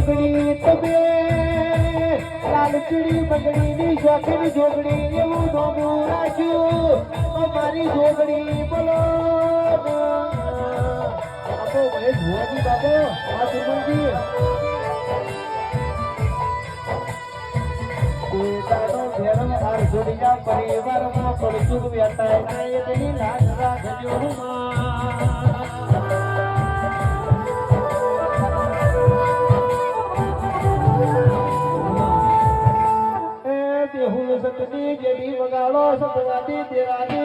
જોગણી તમે લાલચડી બગડીની શોખની જોગણી એવું નોમું રાખ્યું અમારી જોગણી બોલો બાપો મહેશ ભુવાજી બાપો આ સુમનજી પોતાનો ઘેરો હાર જોડિયા પરિવારમાં પડચુક વેટાય નાય તેની લાજ રાખજો બેહુલ સતની જેડી વગાડો સતવાદી તેરાની